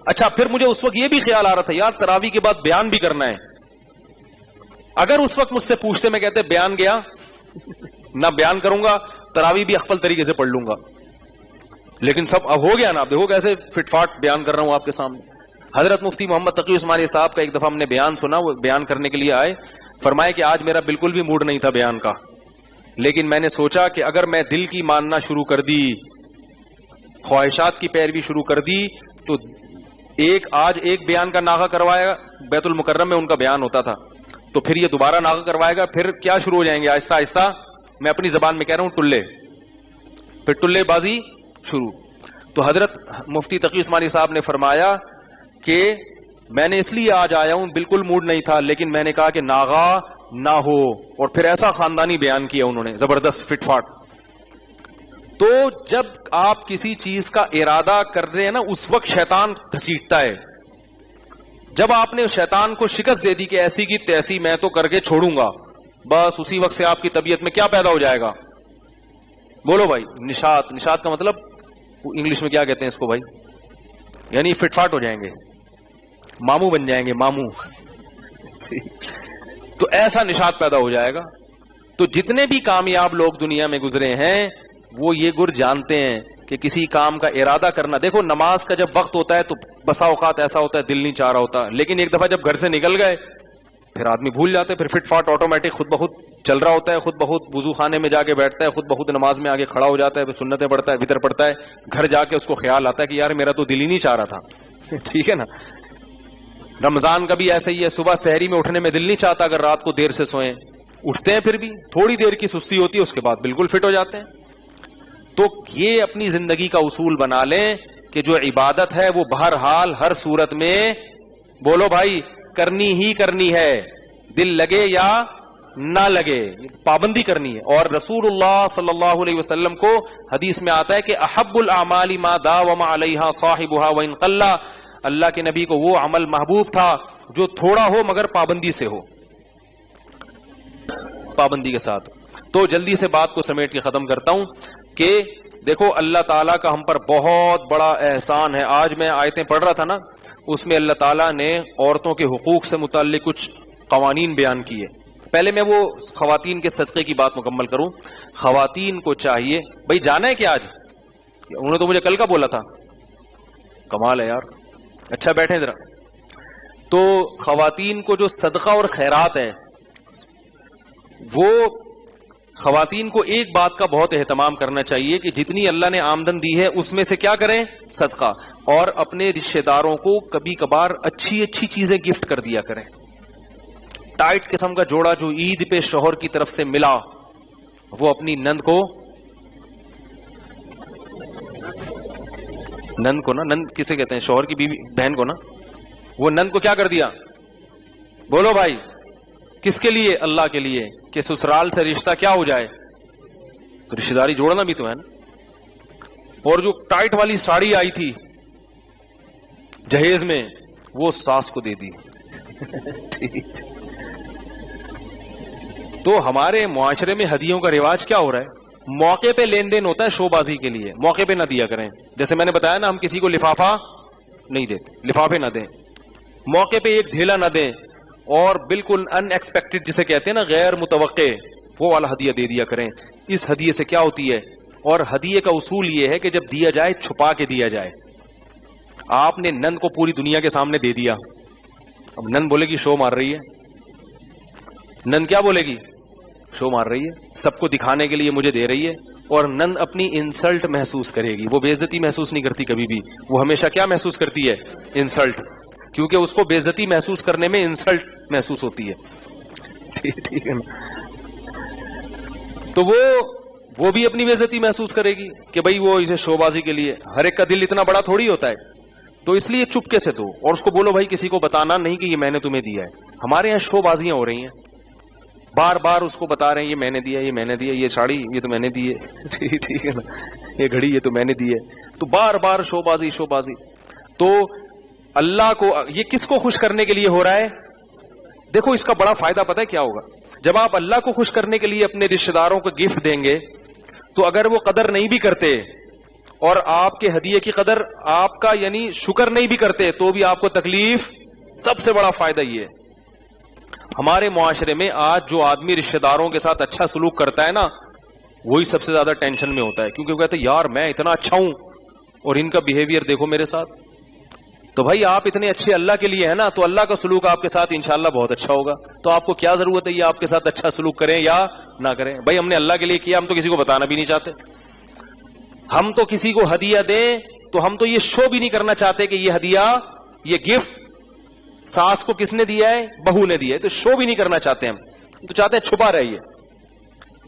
Speaker 1: اچھا پھر مجھے اس وقت یہ بھی خیال آ رہا تھا یار تراویح کے بعد بیان بھی کرنا ہے. اگر اس وقت مجھ سے پوچھتے, میں کہتے بیان گیا نہ بیان کروں گا, تراویح بھی اخپل طریقے سے پڑھ لوں گا. لیکن سب اب ہو گیا نا, آپ دیکھو کیسے فٹ فاٹ بیان کر رہا ہوں آپ کے سامنے. حضرت مفتی محمد تقی عثمانی صاحب کا ایک دفعہ ہم نے بیان سنا, وہ بیان کرنے کے لیے آئے, فرمائے کہ آج میرا بالکل بھی موڈ نہیں تھا بیان کا, لیکن میں نے سوچا کہ اگر میں دل کی ماننا شروع کر دی, خواہشات کی پیروی شروع کر دی, تو آج ایک بیان کا ناغہ کروایا, بیت المکرم میں ان کا بیان ہوتا تھا, تو پھر یہ دوبارہ ناغہ کروائے گا, پھر کیا شروع ہو جائیں گے آہستہ آہستہ, میں اپنی زبان میں کہہ رہا ہوں ٹلے, پھر ٹلے بازی شروع. تو حضرت مفتی تقی عثمانی صاحب نے فرمایا کہ میں نے اس لیے آج آیا ہوں, بالکل موڈ نہیں تھا, لیکن میں نے کہا کہ ناغہ نہ ہو, اور پھر ایسا خاندانی بیان کیا انہوں نے زبردست فٹ فاٹ. تو جب آپ کسی چیز کا ارادہ کر رہے ہیں نا, اس وقت شیطان گھسیٹتا ہے. جب آپ نے شیطان کو شکست دے دی کہ ایسی کی تیسی میں تو کر کے چھوڑوں گا, بس اسی وقت سے آپ کی طبیعت میں کیا پیدا ہو جائے گا, بولو بھائی نشاط. نشاط کا مطلب انگلش میں کیا کہتے ہیں اس کو بھائی, یعنی فٹ فاٹ ہو جائیں گے, ماموں بن جائیں گے, ماموں. تو ایسا نشاط پیدا ہو جائے گا. تو جتنے بھی کامیاب لوگ دنیا میں گزرے ہیں وہ یہ گر جانتے ہیں کہ کسی کام کا ارادہ کرنا. دیکھو نماز کا جب وقت ہوتا ہے تو بسا اوقات ایسا ہوتا ہے دل نہیں چاہ رہا ہوتا, لیکن ایک دفعہ جب گھر سے نکل گئے پھر آدمی بھول جاتے, پھر فٹ فاٹ آٹومیٹک خود بخود چل رہا ہوتا ہے, خود بخود وضو خانے میں جا کے بیٹھتا ہے, خود بخود نماز میں آگے کھڑا ہو جاتا ہے, پھر سنتیں پڑھتا ہے, وتر پڑھتا ہے, گھر جا کے اس کو خیال آتا ہے کہ یار میرا تو دل ہی نہیں چاہ رہا تھا. ٹھیک ہے نا. رمضان کا بھی ایسا ہی ہے, صبح سحری میں اٹھنے میں دل نہیں چاہتا اگر رات کو دیر سے سوئیں, اٹھتے ہیں پھر بھی تھوڑی دیر کی سستی ہوتی ہے, اس کے بعد بالکل فٹ ہو جاتے ہیں. تو یہ اپنی زندگی کا اصول بنا لیں کہ جو عبادت ہے وہ بہرحال ہر صورت میں بولو بھائی کرنی ہی کرنی ہے, دل لگے یا نہ لگے, پابندی کرنی ہے. اور رسول اللہ صلی اللہ علیہ وسلم کو حدیث میں آتا ہے کہ احب الاعمال ما داوم علیہا صاحبها وان قل, اللہ کے نبی کو وہ عمل محبوب تھا جو تھوڑا ہو مگر پابندی سے ہو, پابندی کے ساتھ. تو جلدی سے بات کو سمیٹ کے ختم کرتا ہوں کہ دیکھو اللہ تعالیٰ کا ہم پر بہت بڑا احسان ہے. آج میں آیتیں پڑھ رہا تھا نا, اس میں اللہ تعالیٰ نے عورتوں کے حقوق سے متعلق کچھ قوانین بیان کیے. پہلے میں وہ خواتین کے صدقے کی بات مکمل کروں. خواتین کو چاہیے بھائی, جانا ہے کہ آج انہوں نے تو مجھے کل کا بولا تھا. کمال ہے یار. اچھا بیٹھیں ذرا. تو خواتین کو جو صدقہ اور خیرات ہے وہ خواتین کو ایک بات کا بہت اہتمام کرنا چاہیے کہ جتنی اللہ نے آمدن دی ہے اس میں سے کیا کریں؟ صدقہ. اور اپنے رشتہ داروں کو کبھی کبھار اچھی اچھی چیزیں گفٹ کر دیا کریں. ٹائٹ قسم کا جوڑا جو عید پہ شوہر کی طرف سے ملا وہ اپنی نند کو نا نند کسے کہتے ہیں؟ شوہر کی بیوی بہن کو نا. وہ نند کو کیا کر دیا؟ بولو بھائی. کس کے لیے؟ اللہ کے لیے. کہ سسرال سے رشتہ کیا ہو جائے؟ تو رشتہ داری جوڑنا بھی تو ہے نا. اور جو ٹائٹ والی ساڑی آئی تھی جہیز میں وہ ساس کو دے دی. تو ہمارے معاشرے میں ہدیوں کا رواج کیا ہو رہا ہے؟ موقع پہ لین دین ہوتا ہے شو بازی کے لیے. موقع پہ نہ دیا کریں. جیسے میں نے بتایا نا ہم کسی کو لفافہ نہیں دیتے. لفافے نہ دیں. موقع پہ ایک ڈھیلا نہ دیں. اور بالکل ان ایکسپیکٹڈ جسے کہتے ہیں نا غیر متوقع وہ والا ہدیہ دے دیا کریں. اس ہدیے سے کیا ہوتی ہے؟ اور ہدیے کا اصول یہ ہے کہ جب دیا جائے چھپا کے دیا جائے. آپ نے نند کو پوری دنیا کے سامنے دے دیا. اب نند بولے گی شو مار رہی ہے. نند کیا بولے گی؟ شو مار رہی ہے. سب کو دکھانے کے لیے مجھے دے رہی ہے. اور نند اپنی انسلٹ محسوس کرے گی. وہ بے عزتی محسوس نہیں کرتی کبھی بھی. وہ ہمیشہ کیا محسوس کرتی ہے؟ انسلٹ. کیونکہ اس کو بے عزتی محسوس کرنے میں انسلٹ محسوس ہوتی ہے. ٹھیک ہے نا. تو وہ بھی اپنی بے عزتی محسوس کرے گی کہ بھائی وہ اسے شو بازی کے لیے. ہر ایک کا دل اتنا بڑا تھوڑی ہوتا ہے. تو اس لیے چپکے سے دو اور اس کو بولو بھائی کسی کو بتانا نہیں کہ یہ میں نے تمہیں دیا ہے. ہمارے یہاں شو بازیاں ہو رہی ہیں. بار بار اس کو بتا رہے ہیں یہ میں نے دیا, یہ میں نے دیا, یہ ساڑی یہ تو میں نے دی ہے. ٹھیک ہے نا. یہ گھڑی یہ تو میں نے دی ہے. تو بار بار شو بازی شو بازی. تو اللہ کو یہ کس کو خوش کرنے کے لیے ہو رہا ہے؟ دیکھو اس کا بڑا فائدہ پتہ ہے کیا ہوگا؟ جب آپ اللہ کو خوش کرنے کے لیے اپنے رشتہ داروں کو گفٹ دیں گے تو اگر وہ قدر نہیں بھی کرتے اور آپ کے ہدیے کی قدر آپ کا یعنی شکر نہیں بھی کرتے تو بھی آپ کو تکلیف. سب سے بڑا فائدہ یہ ہے. ہمارے معاشرے میں آج جو آدمی رشتہ داروں کے ساتھ اچھا سلوک کرتا ہے نا وہی سب سے زیادہ ٹینشن میں ہوتا ہے. کیونکہ وہ کہتے ہیں یار میں اتنا اچھا ہوں اور ان کا بیہیویئر دیکھو میرے ساتھ. تو بھائی آپ اتنے اچھے اللہ کے لیے ہیں نا تو اللہ کا سلوک آپ کے ساتھ انشاءاللہ بہت اچھا ہوگا. تو آپ کو کیا ضرورت ہے یہ آپ کے ساتھ اچھا سلوک کریں یا نہ کریں؟ بھائی ہم نے اللہ کے لیے کیا, ہم تو کسی کو بتانا بھی نہیں چاہتے. ہم تو کسی کو ہدیہ دیں تو ہم تو یہ شو بھی نہیں کرنا چاہتے کہ یہ ہدیہ یہ گفٹ ساس کو کس نے دیا ہے؟ بہو نے دیا ہے. تو شو بھی نہیں کرنا چاہتے ہم تو چاہتے ہیں چھپا رہیے.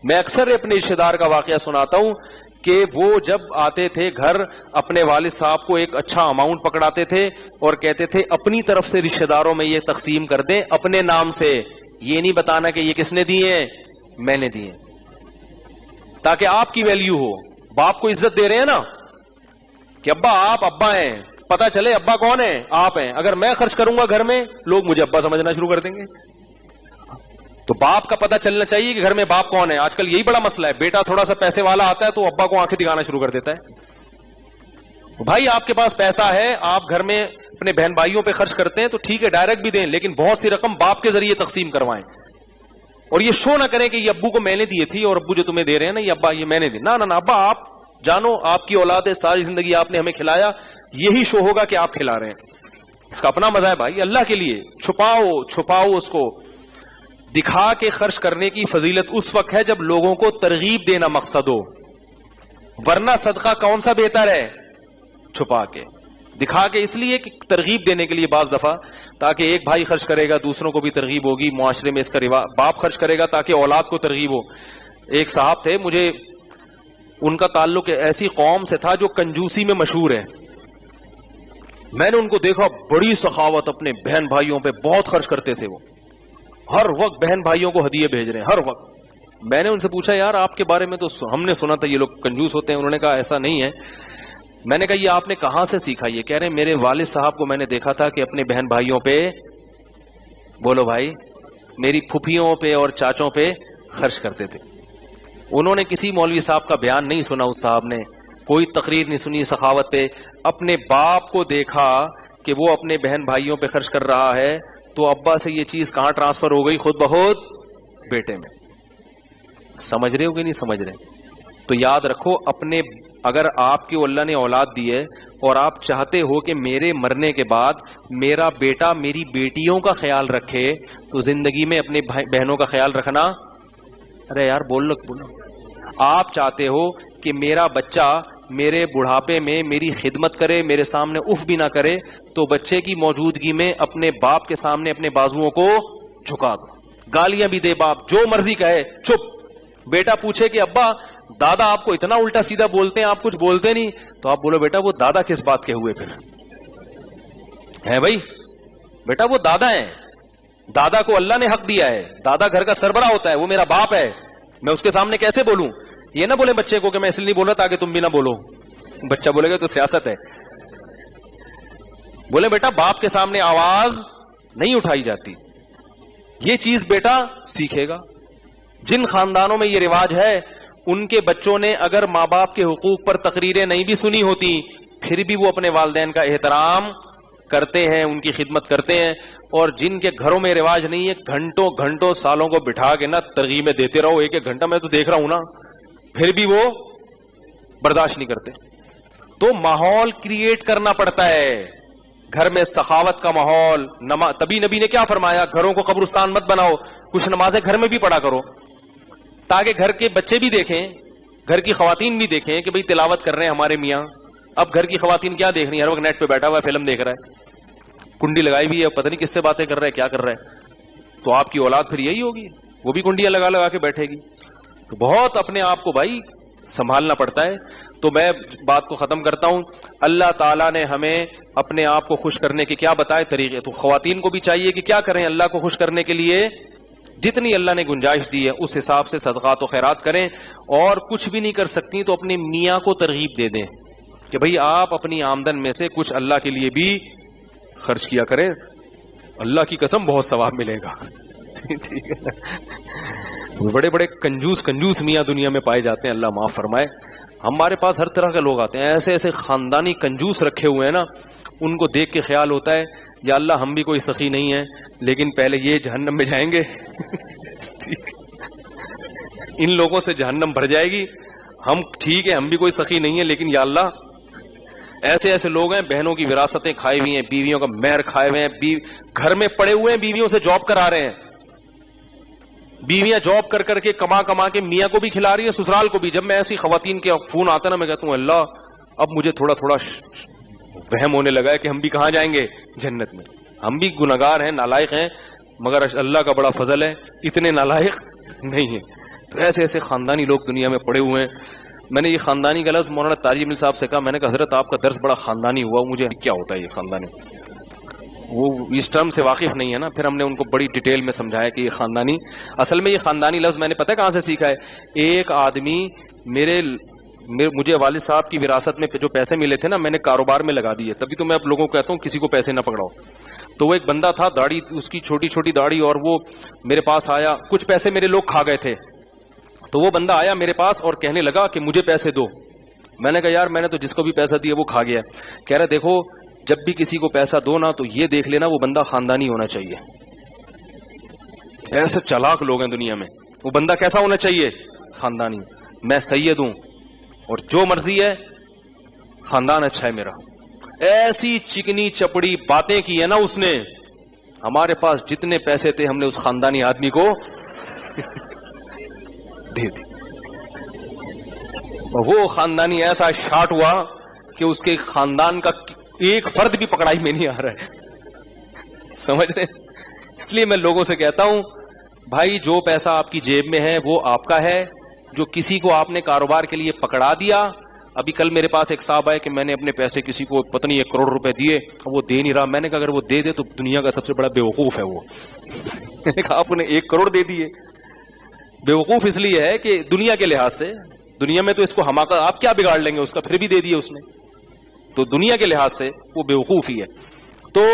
Speaker 1: میں اکثر اپنے رشتے دار کا واقعہ سناتا ہوں کہ وہ جب آتے تھے گھر اپنے والد صاحب کو ایک اچھا اماؤنٹ پکڑاتے تھے اور کہتے تھے اپنی طرف سے رشتے داروں میں یہ تقسیم کر دیں اپنے نام سے. یہ نہیں بتانا کہ یہ کس نے دیے ہیں, میں نے دیے, تاکہ آپ کی ویلیو ہو. باپ کو عزت دے رہے ہیں نا کہ ابا آپ ابا ہیں, پتا چلے ابا کون ہے؟ آپ ہیں. اگر میں خرچ کروں گا گھر میں لوگ مجھے ابا سمجھنا شروع کر دیں گے. تو باپ کا پتہ چلنا چاہیے کہ گھر میں باپ کون ہے. آج کل یہی بڑا مسئلہ ہے. بیٹا تھوڑا سا پیسے والا آتا ہے تو ابا کو آنکھیں دکھانا شروع کر دیتا ہے. بھائی آپ کے پاس پیسہ ہے, آپ گھر میں اپنے بہن بھائیوں پہ خرچ کرتے ہیں تو ٹھیک ہے ڈائریکٹ بھی دیں, لیکن بہت سی رقم باپ کے ذریعے تقسیم کروائیں. اور یہ شو نہ کریں کہ یہ ابو کو میں نے دیے تھی اور ابو جو تمہیں دے رہے ہیں نا یہ ابا یہ میں نے دی. نہ ابا آپ جانو آپ کی اولاد ہے, ساری زندگی آپ نے ہمیں کھلایا, یہی شو ہوگا کہ آپ کھلا رہے ہیں. اس کا اپنا مزہ ہے بھائی اللہ کے لیے. چھپاؤ اس کو. دکھا کے خرچ کرنے کی فضیلت اس وقت ہے جب لوگوں کو ترغیب دینا مقصد ہو, ورنہ صدقہ کون سا بہتر ہے؟ چھپا کے. دکھا کے اس لیے کہ ترغیب دینے کے لیے بعض دفعہ, تاکہ ایک بھائی خرچ کرے گا دوسروں کو بھی ترغیب ہوگی. معاشرے میں اس کا رواج, باپ خرچ کرے گا تاکہ اولاد کو ترغیب ہو. ایک صاحب تھے, مجھے ان کا تعلق ایسی قوم سے تھا جو کنجوسی میں مشہور ہے. میں نے ان کو دیکھا بڑی سخاوت, اپنے بہن بھائیوں پہ بہت خرچ کرتے تھے. وہ ہر وقت بہن بھائیوں کو ہدیے بھیج رہے ہیں ہر وقت. میں نے ان سے پوچھا یار آپ کے بارے میں تو ہم نے سنا تھا یہ لوگ کنجوس ہوتے ہیں. انہوں نے کہا ایسا نہیں ہے. میں نے کہا یہ آپ نے کہاں سے سیکھا؟ یہ کہہ رہے ہیں میرے والد صاحب کو میں نے دیکھا تھا کہ اپنے بہن بھائیوں پہ, بولو بھائی, میری پھپھیوں پہ اور چاچوں پہ خرچ کرتے تھے. انہوں نے کسی مولوی صاحب کا بیان نہیں سنا, اس صاحب نے کوئی تقریر نہیں سنی سخاوت پہ. اپنے باپ کو دیکھا کہ وہ اپنے بہن بھائیوں پہ خرچ کر رہا ہے تو ابا سے یہ چیز کہاں ٹرانسفر ہو گئی؟ خود بخود بیٹے میں. سمجھ رہے ہو کہ نہیں سمجھ رہے؟ تو یاد رکھو اپنے اگر آپ کو اللہ نے اولاد دی ہے اور آپ چاہتے ہو کہ میرے مرنے کے بعد میرا بیٹا میری بیٹیوں کا خیال رکھے تو زندگی میں اپنے بہنوں کا خیال رکھنا. ارے یار بولو. آپ چاہتے ہو کہ میرا بچہ میرے بڑھاپے میں میری خدمت کرے, میرے سامنے اف بھی نہ کرے, تو بچے کی موجودگی میں اپنے باپ کے سامنے اپنے بازوؤں کو جھکا دو, گالیاں بھی دے باپ, جو مرضی کہے چپ. بیٹا پوچھے کہ ابا دادا آپ کو اتنا الٹا سیدھا بولتے ہیں, آپ کچھ بولتے نہیں, تو آپ بولو بیٹا وہ دادا کس بات کے ہوئے پھر ہے بھائی, بیٹا وہ دادا ہیں, دادا کو اللہ نے حق دیا ہے, دادا گھر کا سربراہ ہوتا ہے, وہ میرا باپ ہے, میں اس کے سامنے کیسے بولوں. یہ نہ بولے بچے کو کہ میں اس لیے نہیں بول رہا تاکہ تم بھی نہ بولو, بچہ بولے گا تو سیاست ہے. بولے بیٹا باپ کے سامنے آواز نہیں اٹھائی جاتی, یہ چیز بیٹا سیکھے گا. جن خاندانوں میں یہ رواج ہے ان کے بچوں نے اگر ماں باپ کے حقوق پر تقریریں نہیں بھی سنی ہوتی پھر بھی وہ اپنے والدین کا احترام کرتے ہیں, ان کی خدمت کرتے ہیں. اور جن کے گھروں میں رواج نہیں ہے گھنٹوں گھنٹوں سالوں کو بٹھا کے نا ترغیبیں دیتے رہو, ایک ایک گھنٹہ میں تو دیکھ رہا ہوں نا, پھر بھی وہ برداشت نہیں کرتے. تو ماحول کریٹ کرنا پڑتا ہے, گھر میں سخاوت کا ماحول. تبھی نبی نے کیا فرمایا, گھروں کو قبرستان مت بناؤ, کچھ نمازیں گھر میں بھی پڑھا کرو تاکہ گھر کے بچے بھی دیکھیں, گھر کی خواتین بھی دیکھیں کہ بھئی تلاوت کر رہے ہیں ہمارے میاں. اب گھر کی خواتین کیا دیکھ رہی ہیں, ہر وقت نیٹ پہ بیٹھا ہوا ہے فلم دیکھ رہا ہے, کنڈی لگائی بھی ہے, پتہ نہیں کس سے باتیں کر رہا ہے, کیا کر رہا ہے. تو آپ کی اولاد پھر یہی ہوگی, وہ بھی کنڈیاں لگا لگا کے بیٹھے گی. تو بہت اپنے آپ کو بھائی سنبھالنا پڑتا ہے. تو میں بات کو ختم کرتا ہوں. اللہ تعالیٰ نے ہمیں اپنے آپ کو خوش کرنے کے کیا بتائے طریقے, تو خواتین کو بھی چاہیے کہ کیا کریں اللہ کو خوش کرنے کے لیے, جتنی اللہ نے گنجائش دی ہے اس حساب سے صدقات و خیرات کریں. اور کچھ بھی نہیں کر سکتی تو اپنے میاں کو ترغیب دے دیں کہ بھئی آپ اپنی آمدن میں سے کچھ اللہ کے لیے بھی خرچ کیا کریں, اللہ کی قسم بہت ثواب ملے گا. ٹھیک ہے, بڑے بڑے کنجوس میاں دنیا میں پائے جاتے ہیں, اللہ معاف فرمائے. ہمارے پاس ہر طرح کے لوگ آتے ہیں, ایسے ایسے خاندانی کنجوس رکھے ہوئے ہیں نا, ان کو دیکھ کے خیال ہوتا ہے یا اللہ ہم بھی کوئی سخی نہیں ہے لیکن پہلے یہ جہنم میں جائیں گے. ان لوگوں سے جہنم بھر جائے گی, ہم ٹھیک ہے ہم بھی کوئی سخی نہیں ہے لیکن یا اللہ ایسے ایسے لوگ ہیں بہنوں کی وراثتیں کھائی ہوئی ہیں, بیویوں کا مہر کھائے ہوئے ہیں, گھر میں پڑے ہوئے ہیں, بیویوں سے جاب کرا رہے ہیں, بیویاں جاب کر کر کے کما کے میاں کو بھی کھلا رہی ہیں سسرال کو بھی. جب میں ایسی خواتین کے فون آتا نا میں کہتا ہوں اللہ اب مجھے تھوڑا وہم ہونے لگا ہے کہ ہم بھی کہاں جائیں گے, جنت میں. ہم بھی گناہگار ہیں, نالائق ہیں, مگر اللہ کا بڑا فضل ہے اتنے نالائق نہیں ہیں. تو ایسے ایسے خاندانی لوگ دنیا میں پڑے ہوئے ہیں. میں نے یہ خاندانی کا لفظ مولانا تاج مل صاحب سے کہا, میں نے کہا حضرت آپ کا درس بڑا خاندانی ہوا, مجھے کیا ہوتا ہے یہ خاندانی, وہ اس ٹرم سے واقف نہیں ہے نا. پھر ہم نے ان کو بڑی ڈیٹیل میں سمجھایا کہ یہ خاندانی, اصل میں یہ خاندانی لفظ میں نے پتہ کہاں سے سیکھا ہے. ایک آدمی مجھے والد صاحب کی وراثت میں جو پیسے ملے تھے نا میں نے کاروبار میں لگا دیے, تبھی تو میں اب لوگوں کو کہتا ہوں کسی کو پیسے نہ پکڑاؤ. تو وہ ایک بندہ تھا, داڑھی اس کی چھوٹی چھوٹی داڑھی, اور وہ میرے پاس آیا, کچھ پیسے میرے لوگ کھا گئے تھے, تو وہ بندہ آیا میرے پاس اور کہنے لگا کہ مجھے پیسے دو. میں نے کہا یار میں نے تو جس کو بھی پیسہ دیا وہ کھا گیا. کہہ رہا دیکھو جب بھی کسی کو پیسہ دو نا تو یہ دیکھ لینا وہ بندہ خاندانی ہونا چاہیے. ایسے چلاک لوگ ہیں دنیا میں, وہ بندہ کیسا ہونا چاہیے, خاندانی. میں سید ہوں اور جو مرضی ہے, خاندان اچھا ہے میرا. ایسی چکنی چپڑی باتیں کی ہے نا اس نے, ہمارے پاس جتنے پیسے تھے ہم نے اس خاندانی آدمی کو دے دی. وہ خاندانی ایسا شاٹ ہوا کہ اس کے خاندان کا ایک فرد بھی پکڑائی میں نہیں آ رہا ہے, سمجھ رہے. اس لیے میں لوگوں سے کہتا ہوں بھائی جو پیسہ آپ کی جیب میں ہے وہ آپ کا ہے, جو کسی کو آپ نے کاروبار کے لیے پکڑا دیا. ابھی کل میرے پاس ایک صاحب آئے کہ میں نے اپنے پیسے کسی کو پتہ نہیں 1 کروڑ روپے دیے, وہ دے نہیں رہا. میں نے کہا اگر وہ دے دے تو دنیا کا سب سے بڑا بیوقوف ہے وہ. میں نے کہا آپ نے 1 کروڑ دے دیے, بیوقوف اس لیے ہے کہ دنیا کے لحاظ سے, دنیا میں تو اس کو حماقت آپ کیا بگاڑ لیں گے اس کا, پھر بھی دے دیے اس نے, تو دنیا کے لحاظ سے وہ بیوقوف ہی ہے. تو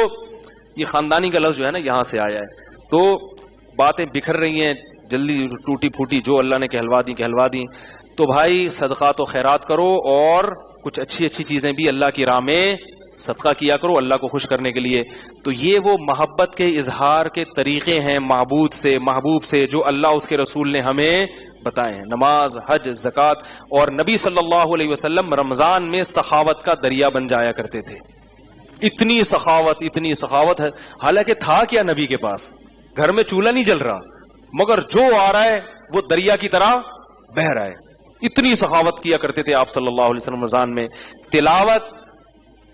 Speaker 1: یہ خاندانی کا لفظ جو ہے نا یہاں سے آیا ہے. تو باتیں بکھر رہی ہیں جلدی ٹوٹی پھوٹی, جو اللہ نے کہلوا دی. تو بھائی صدقات و خیرات کرو اور کچھ اچھی چیزیں بھی اللہ کی راہ میں صدقہ کیا کرو اللہ کو خوش کرنے کے لیے. تو یہ وہ محبت کے اظہار کے طریقے ہیں محبوب سے جو اللہ اس کے رسول نے ہمیں بتائے ہیں، نماز، حج، زکوٰۃ. اور نبی صلی اللہ علیہ وسلم رمضان میں سخاوت کا دریا بن جایا کرتے تھے. اتنی سخاوت ہے. حالانکہ تھا کیا نبی کے پاس؟ گھر میں چولہا نہیں جل رہا، مگر جو آ رہا ہے وہ دریا کی طرح بہ رہا ہے. اتنی سخاوت کیا کرتے تھے آپ صلی اللہ علیہ وسلم رمضان میں.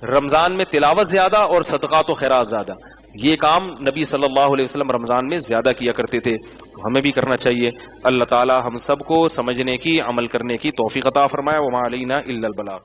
Speaker 1: رمضان میں تلاوت زیادہ اور صدقات و خیرات زیادہ، یہ کام نبی صلی اللہ علیہ وسلم رمضان میں زیادہ کیا کرتے تھے. تو ہمیں بھی کرنا چاہیے. اللہ تعالی ہم سب کو سمجھنے کی، عمل کرنے کی توفیق عطا فرمائے. وما علینا الا البلاغ.